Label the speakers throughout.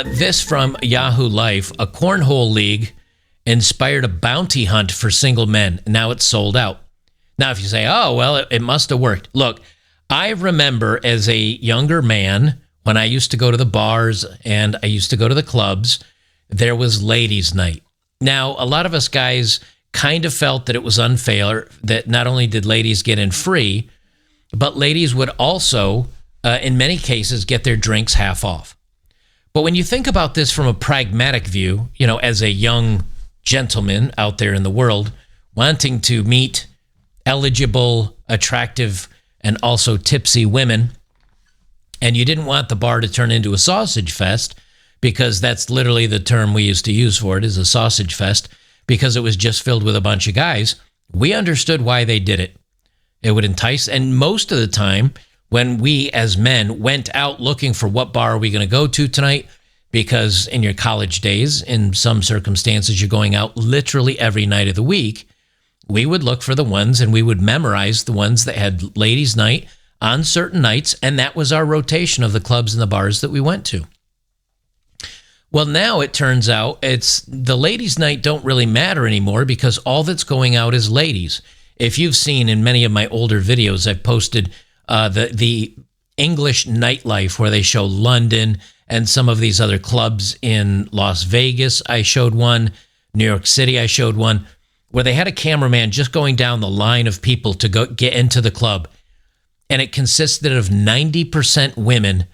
Speaker 1: This from Yahoo Life. A cornhole league inspired a bounty hunt for single men. Now it's sold out. Now, if you say, oh, well, it must have worked. Look, I remember as a younger man, when I used to go to the bars and I used to go to the clubs, there was ladies' night. Now, a lot of us guys kind of felt that it was unfair that not only did ladies get in free, but ladies would also, in many cases, get their drinks half off. But when you think about this from a pragmatic view, as a young gentleman out there in the world wanting to meet eligible, attractive, and also tipsy women, and you didn't want the bar to turn into a sausage fest, because that's literally the term we used to use for it, is a sausage fest, because it was just filled with a bunch of guys, we understood why they did it. It would entice, and most of the time, when we as men went out looking for what bar are we going to go to tonight, because in your college days, in some circumstances, you're going out literally every night of the week, we would look for the ones and we would memorize the ones that had ladies' night on certain nights, and that was our rotation of the clubs and the bars that we went to. Well, now it turns out it's the ladies' night don't really matter anymore, because all that's going out is ladies. If you've seen in many of my older videos, I've posted the English nightlife where they show London and some of these other clubs in Las Vegas. I showed one. New York City, I showed one, where they had a cameraman just going down the line of people to go get into the club. And it consisted of 90% women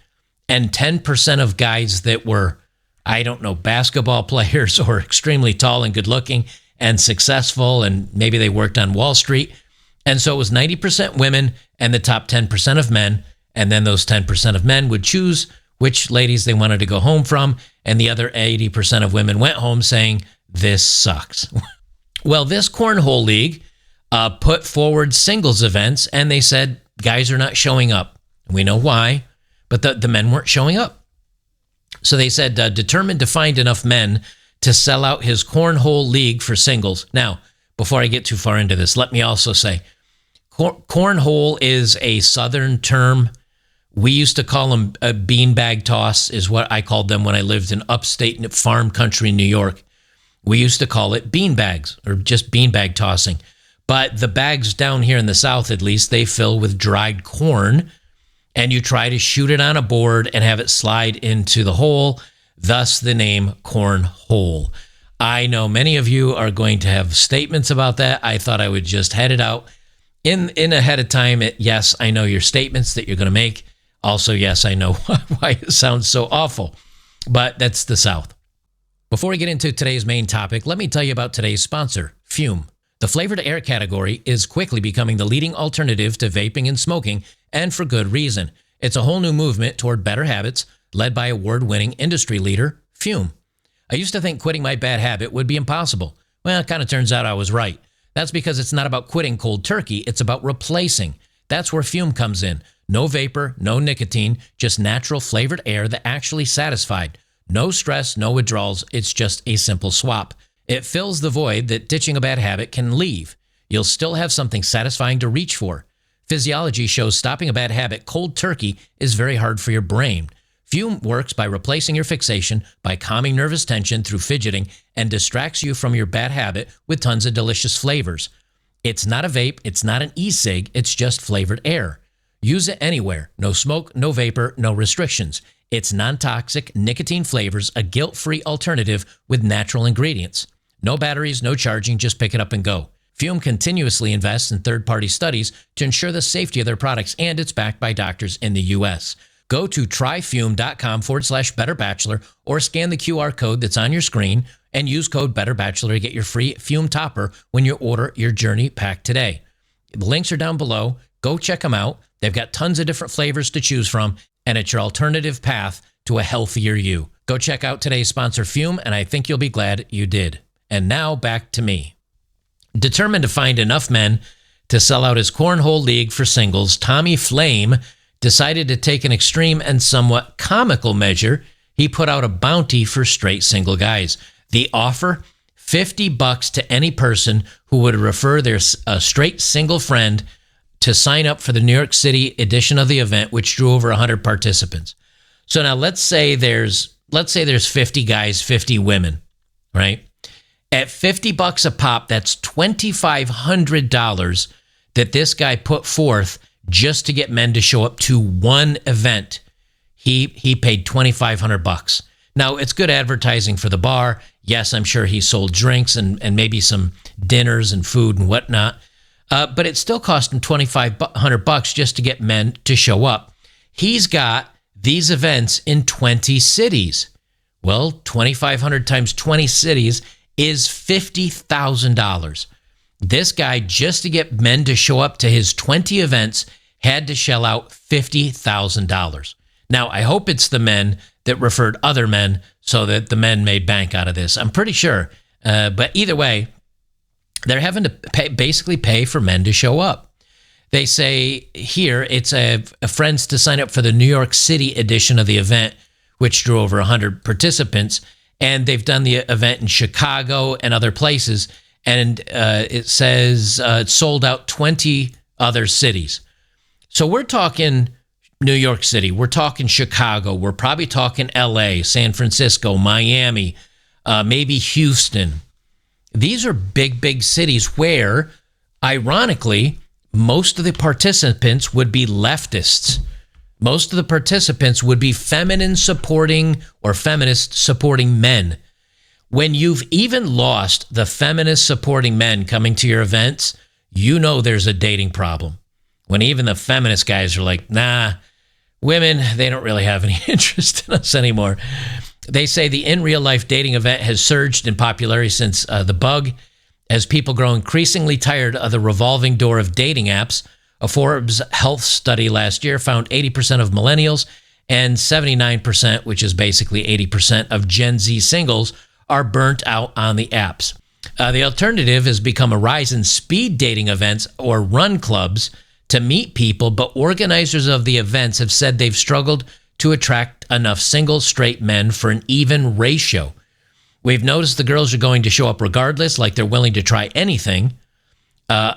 Speaker 1: and 10% of guys that were, I don't know, basketball players or extremely tall and good looking and successful, and maybe they worked on Wall Street. And so it was 90% women and the top 10% of men. And then those 10% of men would choose which ladies they wanted to go home from. And the other 80% of women went home saying, this sucks. Well, this cornhole league put forward singles events, and they said guys are not showing up. We know why, but the men weren't showing up. So they said, determined to find enough men to sell out his cornhole league for singles. Now, before I get too far into this, let me also say, cornhole is a Southern term. We used to call them a beanbag toss, is what I called them when I lived in upstate farm country, New York. We used to call it beanbags, or just beanbag tossing. But the bags down here in the South, at least, they fill with dried corn, and you try to shoot it on a board and have it slide into the hole, thus the name cornhole. I know many of you are going to have statements about that. I thought I would just head it out in ahead of time. Yes, I know your statements that you're going to make. Also, yes, I know why it sounds so awful, but that's the South. Before we get into today's main topic, let me tell you about today's sponsor, Fume. The flavored air category is quickly becoming the leading alternative to vaping and smoking, and for good reason. It's a whole new movement toward better habits, led by award-winning industry leader, Fume. I used to think quitting my bad habit would be impossible. Well, it kind of turns out I was right. That's because it's not about quitting cold turkey, it's about replacing. That's where Fume comes in. No vapor, no nicotine, just natural flavored air that actually satisfied. No stress, no withdrawals, it's just a simple swap. It fills the void that ditching a bad habit can leave. You'll still have something satisfying to reach for. Physiology shows stopping a bad habit cold turkey is very hard for your brain. Fume works by replacing your fixation, by calming nervous tension through fidgeting, and distracts you from your bad habit with tons of delicious flavors. It's not a vape, it's not an e-cig, it's just flavored air. Use it anywhere. No smoke, no vapor, no restrictions. It's non-toxic, nicotine flavors, a guilt-free alternative with natural ingredients. No batteries, no charging, just pick it up and go. Fume continuously invests in third-party studies to ensure the safety of their products, and it's backed by doctors in the U.S. Go to tryfume.com/BetterBachelor or scan the QR code that's on your screen and use code BetterBachelor to get your free Fume topper when you order your Journey pack today. The links are down below. Go check them out. They've got tons of different flavors to choose from, and it's your alternative path to a healthier you. Go check out today's sponsor, Fume, and I think you'll be glad you did. And now back to me. Determined to find enough men to sell out his cornhole league for singles, Tommy Flame decided to take an extreme and somewhat comical measure. He put out a bounty for straight single guys. The offer, $50 to any person who would refer their straight single friend to sign up for the New York City edition of the event, which drew over 100 participants. So now let's say there's let's say there's 50 guys, 50 women, right? At $50 a pop, that's $2,500 that this guy put forth just to get men to show up to one event. He paid $2,500. Now, it's good advertising for the bar. Yes, I'm sure he sold drinks and maybe some dinners and food and whatnot. But it still cost him $2,500 just to get men to show up. He's got these events in 20 cities. Well, 2,500 times 20 cities is $50,000. This guy, just to get men to show up to his 20 events, had to shell out $50,000. Now, I hope it's the men that referred other men so that the men made bank out of this. I'm pretty sure. But either way, they're having to basically pay for men to show up. They say here it's a friends to sign up for the New York City edition of the event, which drew over 100 participants. And they've done the event in Chicago and other places. And it says it sold out 20 other cities. So we're talking New York City. We're talking Chicago. We're probably talking LA, San Francisco, Miami, maybe Houston. These are big, big cities where, ironically, most of the participants would be leftists. Most of the participants would be feminine supporting or feminist supporting men. When you've even lost the feminist supporting men coming to your events, you know there's a dating problem. When even the feminist guys are like, nah, women, they don't really have any interest in us anymore. They say the in real life dating event has surged in popularity since the bug, as people grow increasingly tired of the revolving door of dating apps. A Forbes health study last year found 80% of millennials and 79%, which is basically 80% of Gen Z singles, are burnt out on the apps. The alternative has become a rise in speed dating events or run clubs to meet people, but organizers of the events have said they've struggled to attract enough single straight men for an even ratio. We've noticed the girls are going to show up regardless, like they're willing to try anything,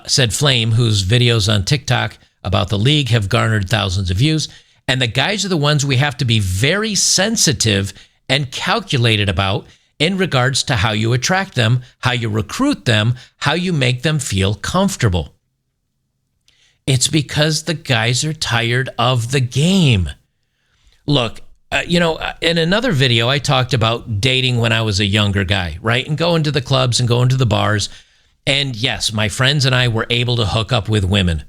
Speaker 1: said Flame, whose videos on TikTok about the league have garnered thousands of views. And the guys are the ones we have to be very sensitive and calculated about in regards to how you attract them, how you recruit them, how you make them feel comfortable. It's because the guys are tired of the game. Look, in another video, I talked about dating when I was a younger guy, right? And going to the clubs and going to the bars. And yes, my friends and I were able to hook up with women.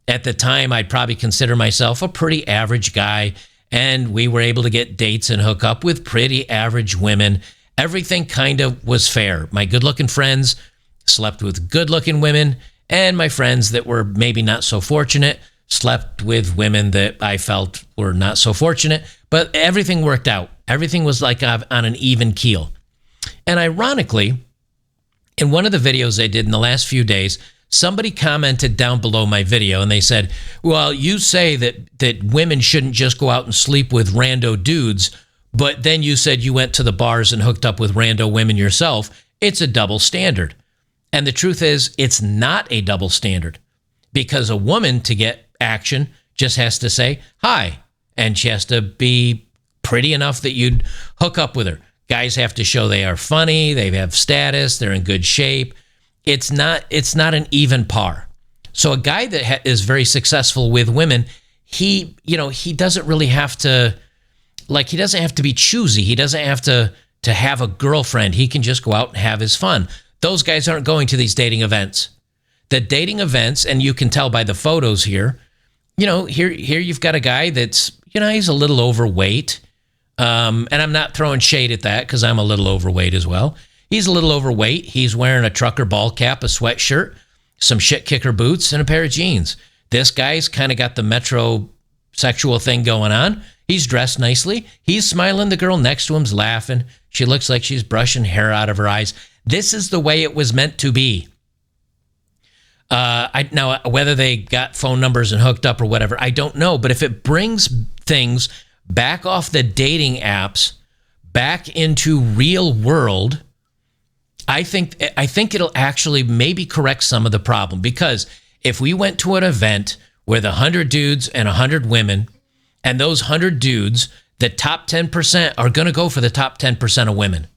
Speaker 1: At the time, I'd probably consider myself a pretty average guy. And we were able to get dates and hook up with pretty average women. Everything kind of was fair. My good-looking friends slept with good-looking women. And my friends that were maybe not so fortunate slept with women that I felt were not so fortunate. But everything worked out. Everything was like on an even keel. And ironically, in one of the videos I did in the last few days, somebody commented down below my video and they said, well, you say that women shouldn't just go out and sleep with rando dudes, but then you said you went to the bars and hooked up with rando women yourself. It's a double standard. And the truth is, it's not a double standard, because a woman, to get action, just has to say hi, and she has to be pretty enough that you'd hook up with her. Guys have to show they are funny, they have status, they're in good shape. It's not an even par. So a guy that is very successful with women, he doesn't really have to, he doesn't have to be choosy. He doesn't have to have a girlfriend. He can just go out and have his fun. Those guys aren't going to these dating events. The dating events, and you can tell by the photos here, here you've got a guy that's, he's a little overweight. And I'm not throwing shade at that because I'm a little overweight as well. He's a little overweight. He's wearing a trucker ball cap, a sweatshirt, some shit kicker boots, and a pair of jeans. This guy's kind of got the metrosexual thing going on. He's dressed nicely. He's smiling. The girl next to him's laughing. She looks like she's brushing hair out of her eyes. This is the way it was meant to be. Now, whether they got phone numbers and hooked up or whatever, I don't know. But if it brings things back off the dating apps, back into real world, I think it'll actually maybe correct some of the problem. Because if we went to an event with 100 dudes and 100 women, and those 100 dudes, The top 10% are going to go for the top 10% of women.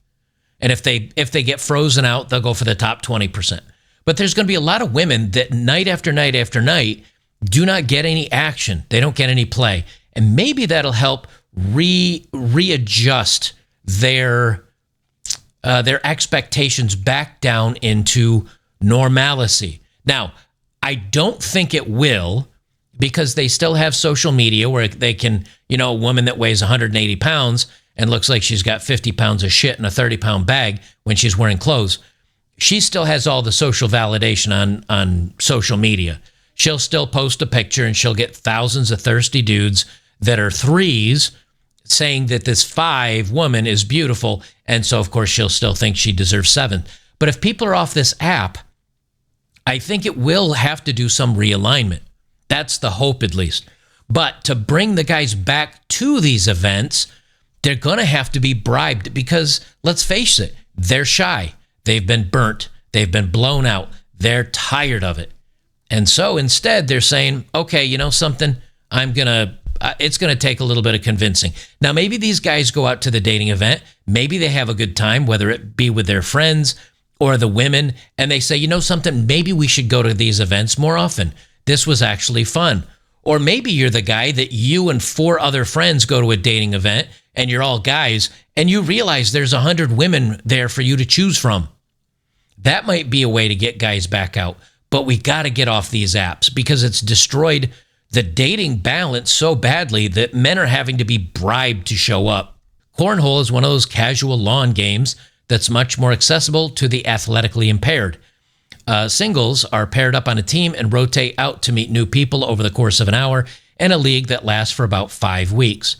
Speaker 1: And if they get frozen out, they'll go for the top 20%. But there's going to be a lot of women that night after night after night do not get any action. They don't get any play. And maybe that'll help readjust their expectations back down into normalcy. Now, I don't think it will, because they still have social media where they can, a woman that weighs 180 pounds and looks like she's got 50 pounds of shit in a 30-pound bag when she's wearing clothes. She still has all the social validation on social media. She'll still post a picture and she'll get thousands of thirsty dudes that are threes saying that this 5 woman is beautiful. And so, of course, she'll still think she deserves 7. But if people are off this app, I think it will have to do some realignment. That's the hope, at least. But to bring the guys back to these events, they're going to have to be bribed because, let's face it, they're shy. They've been burnt. They've been blown out. They're tired of it. And so instead, they're saying, okay, you know something? It's going to take a little bit of convincing. Now, maybe these guys go out to the dating event. Maybe they have a good time, whether it be with their friends or the women, and they say, you know something? Maybe we should go to these events more often. This was actually fun. Or maybe you're the guy that you and 4 other friends go to a dating event, and you're all guys, and you realize there's 100 women there for you to choose from. That might be a way to get guys back out. But we got to get off these apps because it's destroyed the dating balance so badly that men are having to be bribed to show up. Cornhole is one of those casual lawn games that's much more accessible to the athletically impaired. Singles are paired up on a team and rotate out to meet new people over the course of an hour in a league that lasts for about 5 weeks.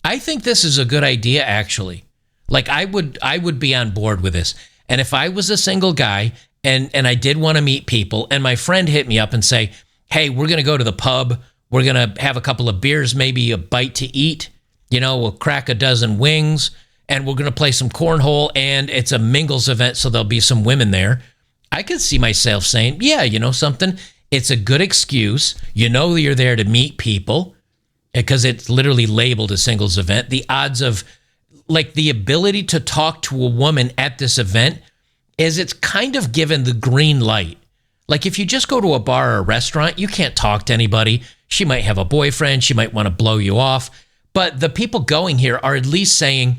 Speaker 1: I think this is a good idea, actually. Like, I would be on board with this. And if I was a single guy and I did want to meet people and my friend hit me up and say, hey, we're going to go to the pub. We're going to have a couple of beers, maybe a bite to eat. We'll crack a dozen wings and we're going to play some cornhole, and it's a mingles event, so there'll be some women there. I could see myself saying, yeah, you know something? It's a good excuse. You're there to meet people because it's literally labeled a singles event. The odds of, like, the ability to talk to a woman at this event is it's kind of given the green light. Like, if you just go to a bar or a restaurant, you can't talk to anybody. She might have a boyfriend. She might want to blow you off. But the people going here are at least saying,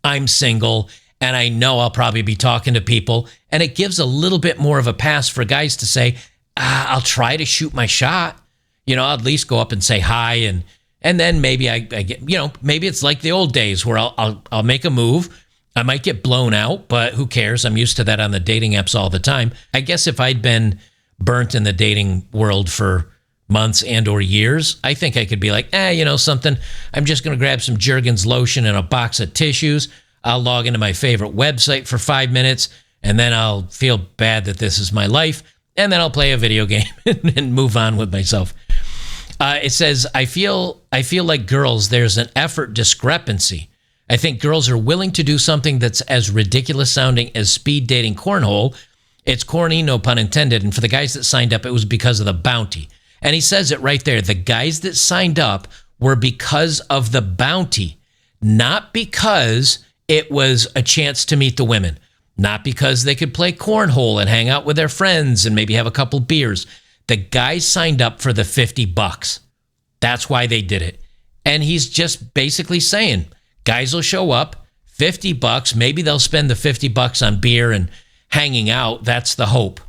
Speaker 1: I'm single, and I know I'll probably be talking to people. And it gives a little bit more of a pass for guys to say, I'll try to shoot my shot. I'll at least go up and say hi. And then maybe I get, maybe it's like the old days where I'll make a move. I might get blown out, but who cares? I'm used to that on the dating apps all the time. I guess if I'd been burnt in the dating world for months and or years, I think I could be like, something? I'm just going to grab some Jergens lotion and a box of tissues. I'll log into my favorite website for 5 minutes, and then I'll feel bad that this is my life, and then I'll play a video game and move on with myself. It says, I feel like girls, there's an effort discrepancy. I think girls are willing to do something that's as ridiculous sounding as speed dating cornhole. It's corny, no pun intended. And for the guys that signed up, it was because of the bounty. And he says it right there. The guys that signed up were because of the bounty, not because it was a chance to meet the women, not because they could play cornhole and hang out with their friends and maybe have a couple beers. The guys signed up for the $50. That's why they did it. And he's just basically saying, guys will show up, $50. Maybe they'll spend the $50 on beer and hanging out. That's the hope.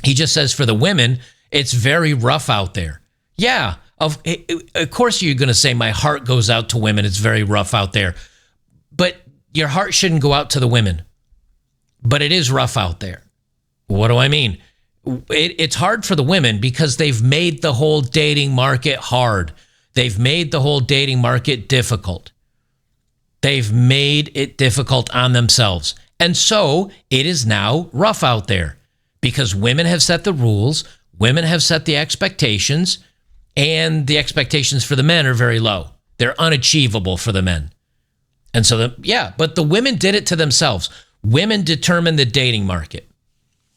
Speaker 1: He just says for the women, it's very rough out there. Yeah, of course you're going to say my heart goes out to women. It's very rough out there. But your heart shouldn't go out to the women. But it is rough out there. What do I mean? It's hard for the women because they've made the whole dating market hard. They've made the whole dating market difficult. They've made it difficult on themselves. And so it is now rough out there because women have set the rules, women have set the expectations, and the expectations for the men are very low. They're unachievable for the men. And so, but the women did it to themselves. Women determine the dating market.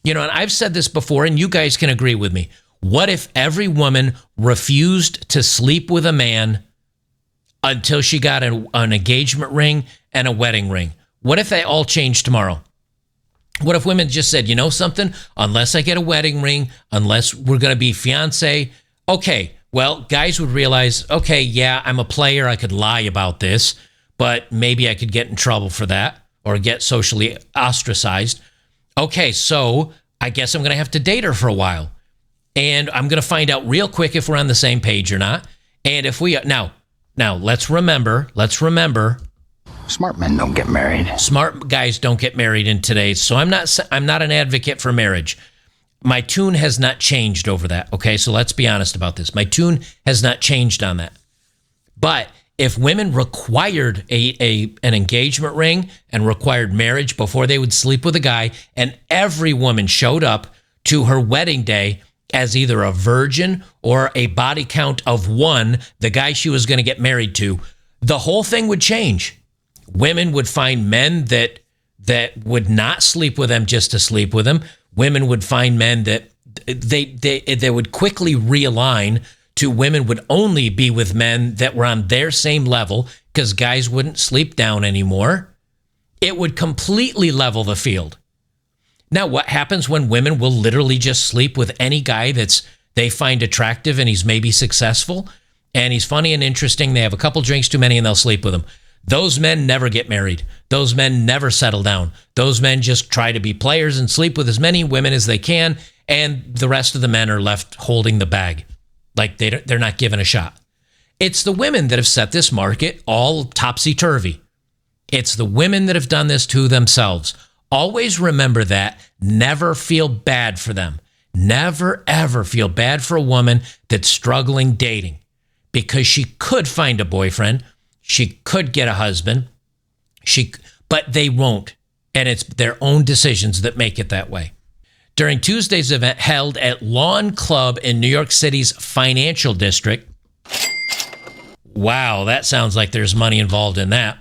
Speaker 1: And I've said this before, and you guys can agree with me. What if every woman refused to sleep with a man until she got an engagement ring and a wedding ring. What if they all changed tomorrow? What if women just said, you know something? Unless I get a wedding ring, unless we're going to be fiancé, okay, well, guys would realize, okay, yeah, I'm a player. I could lie about this, but maybe I could get in trouble for that or get socially ostracized. Okay, so I guess I'm going to have to date her for a while. And I'm going to find out real quick if we're on the same page or not. And if we now let's remember.
Speaker 2: Smart men don't get married.
Speaker 1: Smart guys don't get married in today's. So I'm not an advocate for marriage. My tune has not changed over that. Okay, so let's be honest about this. My tune has not changed on that. But if women required an engagement ring and required marriage before they would sleep with a guy, and every woman showed up to her wedding day as either a virgin or a body count of 1, the guy she was going to get married to, the whole thing would change. Women would find men that would not sleep with them just to sleep with them. Women would find men that they would quickly realign to women would only be with men that were on their same level because guys wouldn't sleep down anymore. It would completely level the field. Now, what happens when women will literally just sleep with any guy they find attractive and he's maybe successful and he's funny and interesting? They have a couple drinks too many and they'll sleep with him. Those men never get married. Those men never settle down. Those men just try to be players and sleep with as many women as they can, and the rest of the men are left holding the bag. Like they're not given a shot. It's the women that have set this market all topsy-turvy. It's the women that have done this to themselves. Always remember that. Never feel bad for them. Never, ever feel bad for a woman that's struggling dating because she could find a boyfriend. She could get a husband. But they won't. And it's their own decisions that make it that way. During Tuesday's event held at Lawn Club in New York City's financial district. Wow, that sounds like there's money involved in that.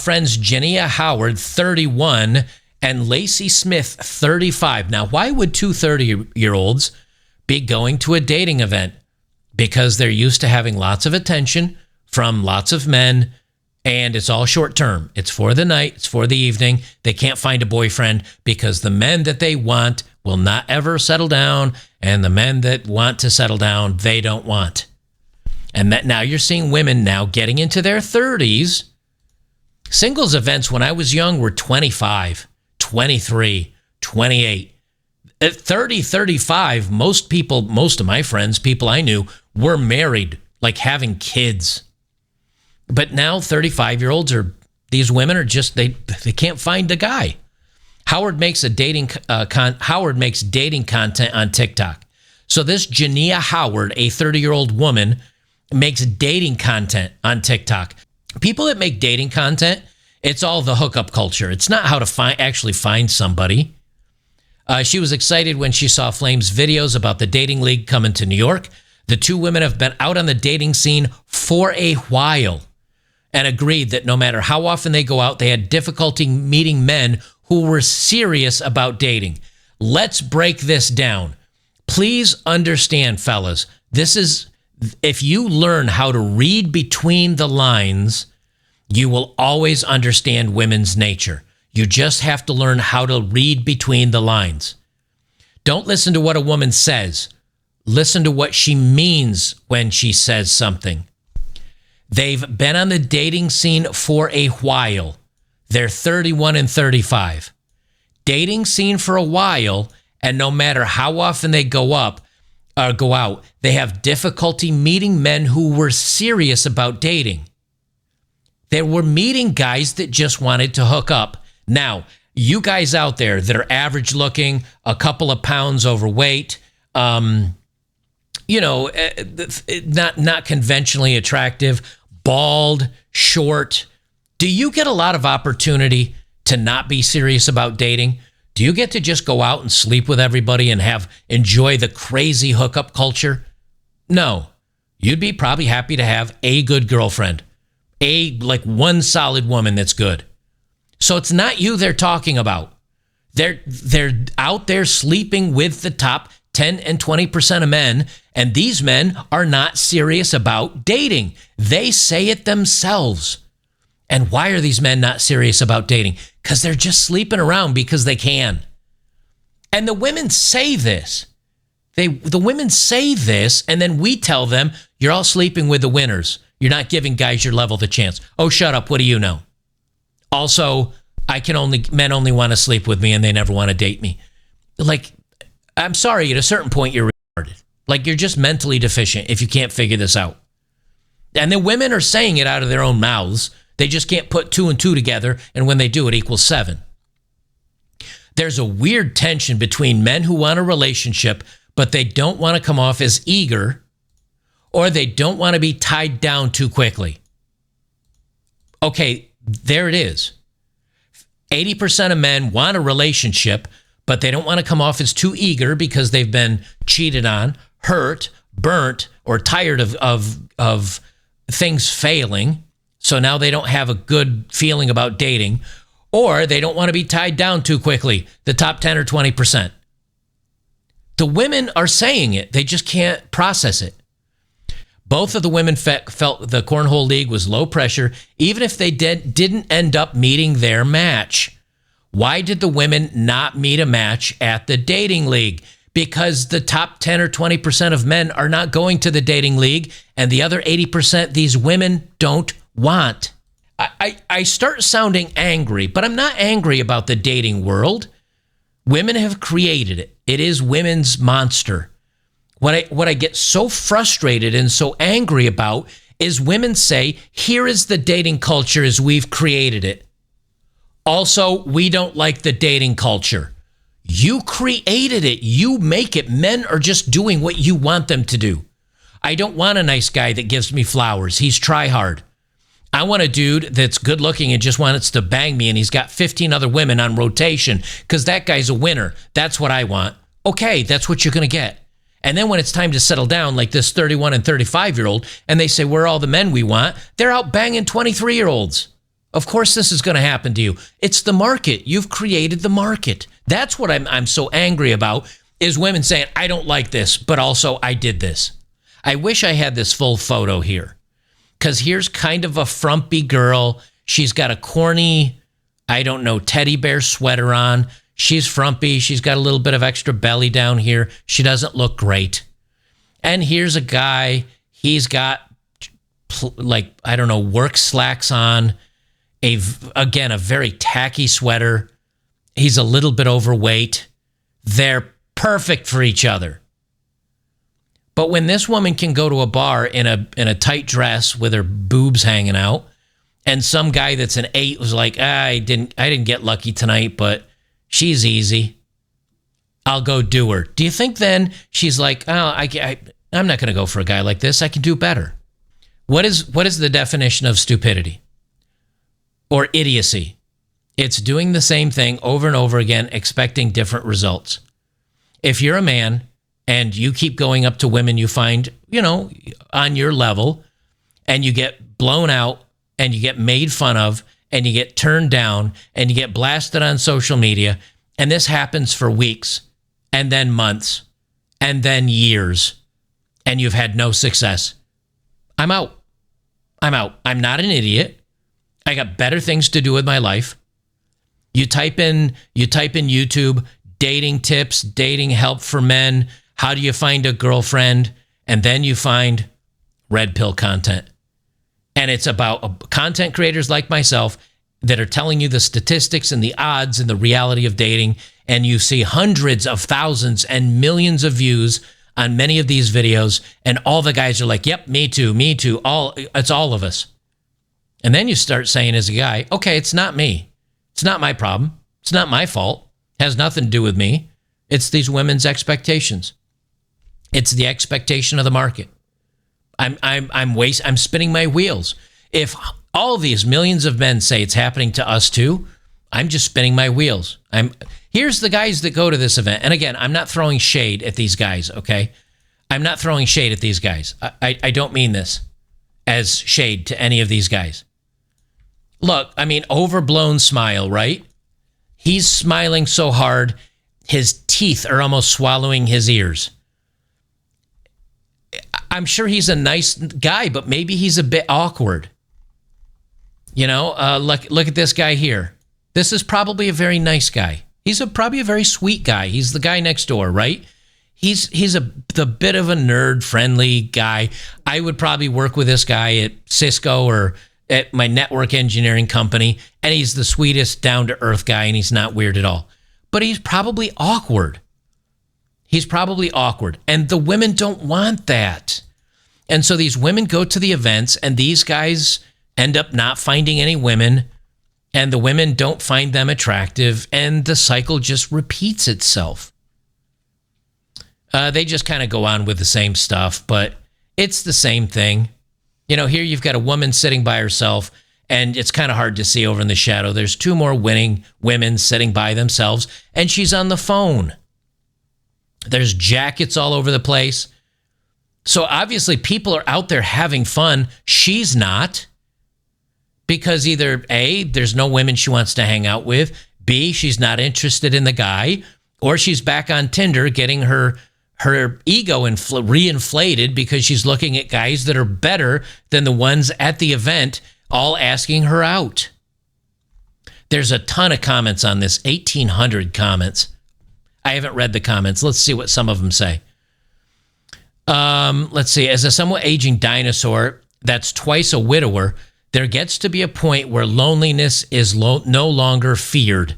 Speaker 1: Friends Jania Howard, 31, and Lacey Smith, 35. Now, why would two 30-year-olds be going to a dating event? Because they're used to having lots of attention from lots of men, and it's all short term. It's for the night. It's for the evening. They can't find a boyfriend because the men that they want will not ever settle down, and the men that want to settle down, they don't want. And that now you're seeing women now getting into their 30s. Singles events when I was young were 25, 23, 28. At 30, 35, most of my friends, people I knew, were married, like having kids. But now 35-year-olds these women are just, they can't find a guy. Howard makes dating content on TikTok. So this Jania Howard, a 30-year-old woman, makes dating content on TikTok. People that make dating content, it's all the hookup culture. It's not how to actually find somebody. She was excited when she saw Flame's videos about the dating league coming to New York. The two women have been out on the dating scene for a while and agreed that no matter how often they go out, they had difficulty meeting men who were serious about dating. Let's break this down. Please understand, fellas, if you learn how to read between the lines, you will always understand women's nature. You just have to learn how to read between the lines. Don't listen to what a woman says. Listen to what she means when she says something. They've been on the dating scene for a while. They're 31 and 35. Dating scene for a while, and no matter how often they go out, they have difficulty meeting men who were serious about dating. They were meeting guys that just wanted to hook up. Now, you guys out there that are average looking, a couple of pounds overweight, not conventionally attractive, bald, short. Do you get a lot of opportunity to not be serious about dating? Do you get to just go out and sleep with everybody and enjoy the crazy hookup culture? No. You'd be probably happy to have a good girlfriend, one solid woman that's good. So it's not you they're talking about. They're out there sleeping with the top 10 and 20% of men, and these men are not serious about dating. They say it themselves. And why are these men not serious about dating? Because they're just sleeping around because they can. And the women say this. The women say this, and then we tell them, you're all sleeping with the winners. You're not giving guys your level the chance. Oh, shut up. What do you know? Also, men only want to sleep with me and they never want to date me. Like, I'm sorry, at a certain point, you're retarded. Like, you're just mentally deficient if you can't figure this out. And the women are saying it out of their own mouths. They just can't put 2 and 2 together, and when they do, it equals 7. There's a weird tension between men who want a relationship, but they don't want to come off as eager, or they don't want to be tied down too quickly. Okay, there it is. 80% of men want a relationship, but they don't want to come off as too eager because they've been cheated on, hurt, burnt, or tired of things failing. So now they don't have a good feeling about dating, or they don't want to be tied down too quickly, the top 10 or 20%. The women are saying it. They just can't process it. Both of the women felt the Cornhole League was low pressure, even if they didn't end up meeting their match. Why did the women not meet a match at the dating league? Because the top 10 or 20% of men are not going to the dating league, and the other 80% these women don't want. I start sounding angry, but I'm not angry about the dating world. Women have created it. It is women's monster. What I get so frustrated and so angry about is women say, here is the dating culture as we've created it. Also, we don't like the dating culture. You created it. You make it. Men are just doing what you want them to do. I don't want a nice guy that gives me flowers. He's try hard. I want a dude that's good looking and just wants to bang me, and he's got 15 other women on rotation because that guy's a winner. That's what I want. Okay, that's what you're going to get. And then when it's time to settle down, like this 31 and 35-year-old, and they say, we're all the men we want, they're out banging 23-year-olds. Of course this is going to happen to you. It's the market. You've created the market. That's what I'm so angry about, is women saying, I don't like this, but also I did this. I wish I had this full photo here, because here's kind of a frumpy girl. She's got a corny, I don't know, teddy bear sweater on. She's frumpy. She's got a little bit of extra belly down here. She doesn't look great. And here's a guy. He's got, I don't know, work slacks on. Again, a very tacky sweater. He's a little bit overweight. They're perfect for each other. But when this woman can go to a bar in a tight dress with her boobs hanging out, and some guy that's an 8 was like, I didn't get lucky tonight, but she's easy, I'll go do her. Do you think then she's like, oh, I'm not going to go for a guy like this. I can do better. What is the definition of stupidity or idiocy? It's doing the same thing over and over again, expecting different results. If you're a man and you keep going up to women you find, on your level, and you get blown out and you get made fun of and you get turned down and you get blasted on social media, and this happens for weeks and then months and then years, and you've had no success, I'm out. I'm not an idiot. I got better things to do with my life. You type in YouTube, dating tips, dating help for men, how do you find a girlfriend, and then you find red pill content. And it's about content creators like myself that are telling you the statistics and the odds and the reality of dating. And you see hundreds of thousands and millions of views on many of these videos. And all the guys are like, yep, me too. It's all of us. And then you start saying as a guy, okay, it's not me. It's not my problem. It's not my fault. It has nothing to do with me. It's these women's expectations. It's the expectation of the market. I'm spinning my wheels. If all these millions of men say it's happening to us too, I'm just spinning my wheels. Here's the guys that go to this event. And again, I'm not throwing shade at these guys, okay? I'm not throwing shade at these guys. I don't mean this as shade to any of these guys. Look, overblown smile, right? He's smiling so hard, his teeth are almost swallowing his ears. I'm sure he's a nice guy, but maybe he's a bit awkward. Look at this guy here. This is probably a very nice guy. He's probably a very sweet guy. He's the guy next door, right? He's the bit of a nerd, friendly guy. I would probably work with this guy at Cisco or at my network engineering company, and he's the sweetest, down-to-earth guy, and he's not weird at all. But he's probably awkward. And the women don't want that. And so these women go to the events, and these guys end up not finding any women, and the women don't find them attractive, and the cycle just repeats itself. They just kind of go on with the same stuff, but it's the same thing. Here you've got a woman sitting by herself, and it's kind of hard to see over in the shadow. There's two more winning women sitting by themselves, and she's on the phone. There's jackets all over the place. So obviously people are out there having fun. She's not. Because either A, there's no women she wants to hang out with, B, she's not interested in the guy, or she's back on Tinder getting her ego reinflated because she's looking at guys that are better than the ones at the event, all asking her out. There's a ton of comments on this, 1,800 comments. I haven't read the comments. Let's see what some of them say. Let's see. As a somewhat aging dinosaur that's twice a widower, there gets to be a point where loneliness is no longer feared.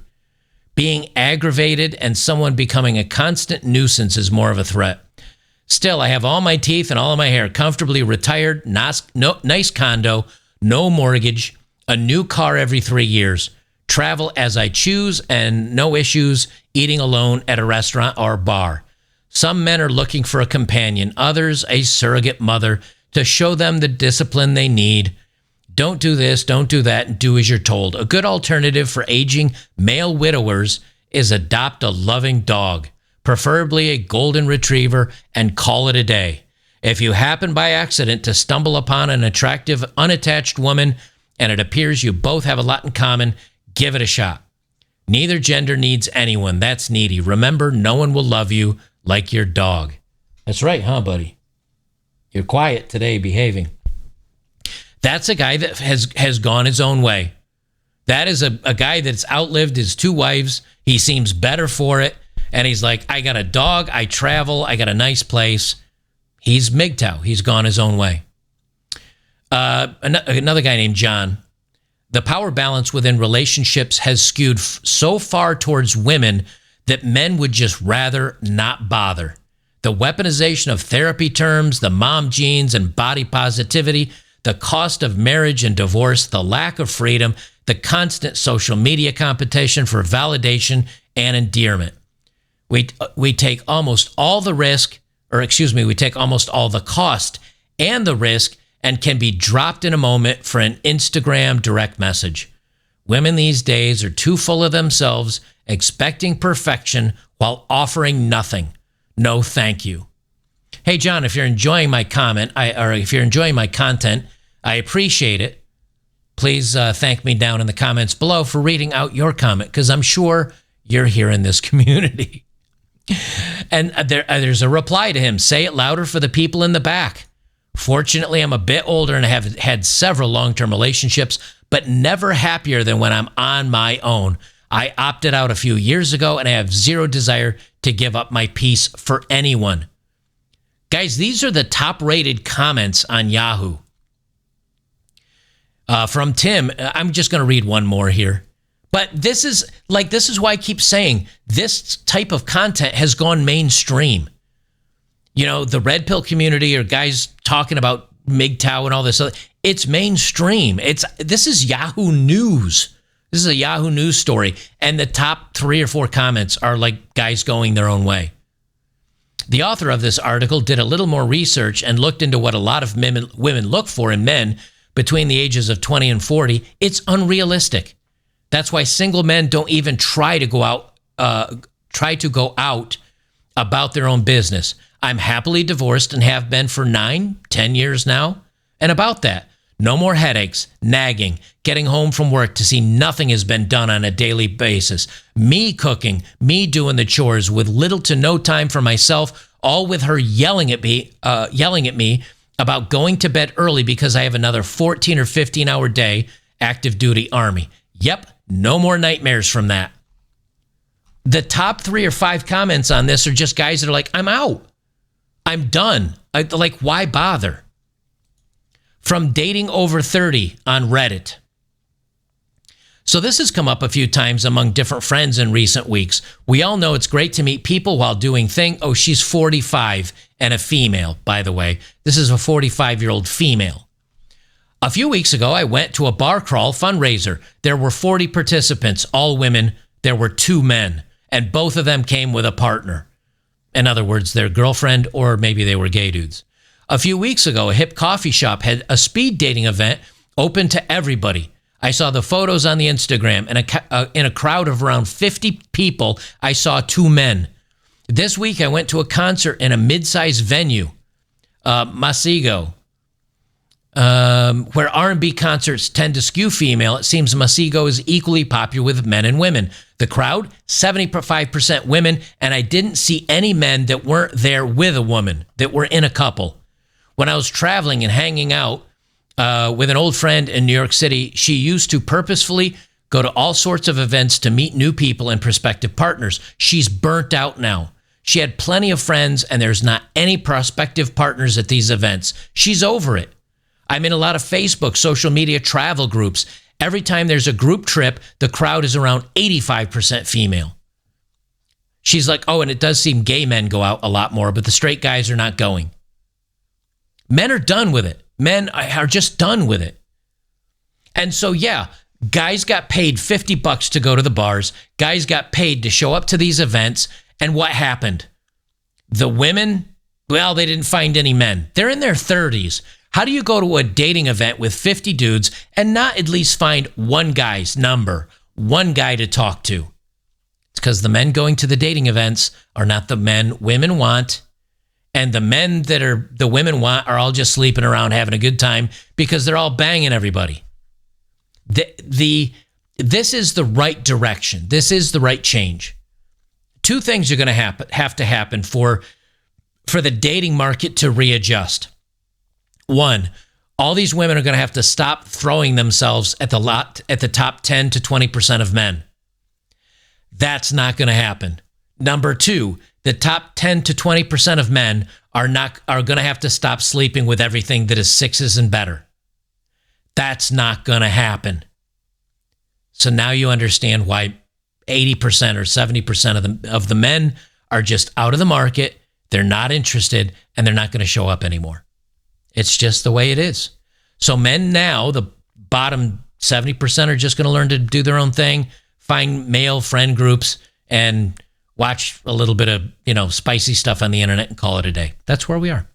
Speaker 1: Being aggravated and someone becoming a constant nuisance is more of a threat. Still, I have all my teeth and all of my hair, comfortably retired, nice condo, no mortgage, a new car every 3 years, travel as I choose, and no issues eating alone at a restaurant or bar. Some men are looking for a companion, others a surrogate mother to show them the discipline they need. Don't do this, don't do that, and do as you're told. A good alternative for aging male widowers is adopt a loving dog, preferably a golden retriever, and call it a day. If you happen by accident to stumble upon an attractive, unattached woman, and it appears you both have a lot in common, give it a shot. Neither gender needs anyone. That's needy. Remember, no one will love you like your dog. That's right, huh, buddy? You're quiet today, behaving. That's a guy that has gone his own way. That is a guy that's outlived his 2 wives. He seems better for it. And he's like, I got a dog, I travel, I got a nice place. He's MGTOW. He's gone his own way. Another guy named John. The power balance within relationships has skewed so far towards women that men would just rather not bother. The weaponization of therapy terms, the mom genes and body positivity, the cost of marriage and divorce, the lack of freedom, the constant social media competition for validation and endearment. We take almost all the cost and the risk and can be dropped in a moment for an Instagram direct message. Women these days are too full of themselves, expecting perfection while offering nothing. No, thank you. Hey, John, if you're enjoying my comment, or if you're enjoying my content, I appreciate it. Please thank me down in the comments below for reading out your comment, because I'm sure you're here in this community. And there's a reply to him. Say it louder for the people in the back. Fortunately, I'm a bit older and have had several long-term relationships, but never happier than when I'm on my own. I opted out a few years ago, and I have zero desire to give up my peace for anyone. Guys, these are the top-rated comments on Yahoo. From Tim, I'm just going to read one more here. But this is why I keep saying this type of content has gone mainstream. You know, the red pill community or guys talking about MGTOW and all this other, it's mainstream. This is Yahoo News. This is a Yahoo News story. And the top 3 or 4 comments are like guys going their own way. The author of this article did a little more research and looked into what a lot of women look for in men between the ages of 20 and 40. It's unrealistic. That's why single men don't even try to go out about their own business. I'm happily divorced and have been for 9, 10 years now. And about that, No more headaches, nagging, getting home from work to see nothing has been done on a daily basis. Me cooking, me doing the chores with little to no time for myself, all with her yelling at me about going to bed early because I have another 14 or 15 hour day, active duty Army. Yep, no more nightmares from that. The top 3 or 5 comments on this are just guys that are like, I'm out. I'm done. Why bother? From Dating Over 30 on Reddit. So this has come up a few times among different friends in recent weeks. We all know it's great to meet people while doing thing. Oh, she's 45 and a female, by the way. This is a 45-year-old female. A few weeks ago, I went to a bar crawl fundraiser. There were 40 participants, all women. There were 2 men, and both of them came with a partner. In other words, their girlfriend, or maybe they were gay dudes. A few weeks ago, a hip coffee shop had a speed dating event open to everybody. I saw the photos on the Instagram, and in a crowd of around 50 people, I saw 2 men. This week, I went to a concert in a mid-sized venue, Masigo, where R&B concerts tend to skew female. It seems Masigo is equally popular with men and women. The crowd, 75% women, and I didn't see any men that weren't there with a woman, that were in a couple. When I was traveling and hanging out with an old friend in New York City, she used to purposefully go to all sorts of events to meet new people and prospective partners. She's burnt out now. She had plenty of friends, and there's not any prospective partners at these events. She's over it. I'm in a lot of Facebook, social media travel groups. Every time there's a group trip, the crowd is around 85% female. She's like, oh, and it does seem gay men go out a lot more, but the straight guys are not going. Men are done with it. Men are just done with it. And so, yeah, guys got paid $50 to go to the bars. Guys got paid to show up to these events. And what happened? The women, well, they didn't find any men. They're in their 30s. How do you go to a dating event with 50 dudes and not at least find one guy's number, one guy to talk to? It's because the men going to the dating events are not the men women want. And the men that are the women want are all just sleeping around having a good time because they're all banging everybody. This is the right direction. This is the right change. 2 things are going to have to happen for the dating market to readjust. 1, all these women are going to have to stop throwing themselves at the top 10 to 20% of men. That's not going to happen. Number 2, the top 10 to 20% of men are going to have to stop sleeping with everything that is 6s and better. That's not going to happen. So now you understand why 80% or 70% of the men are just out of the market. They're not interested, and they're not going to show up anymore. It's just the way it is. So men now, the bottom 70% are just going to learn to do their own thing, find male friend groups, and watch a little bit of, spicy stuff on the internet and call it a day. That's where we are.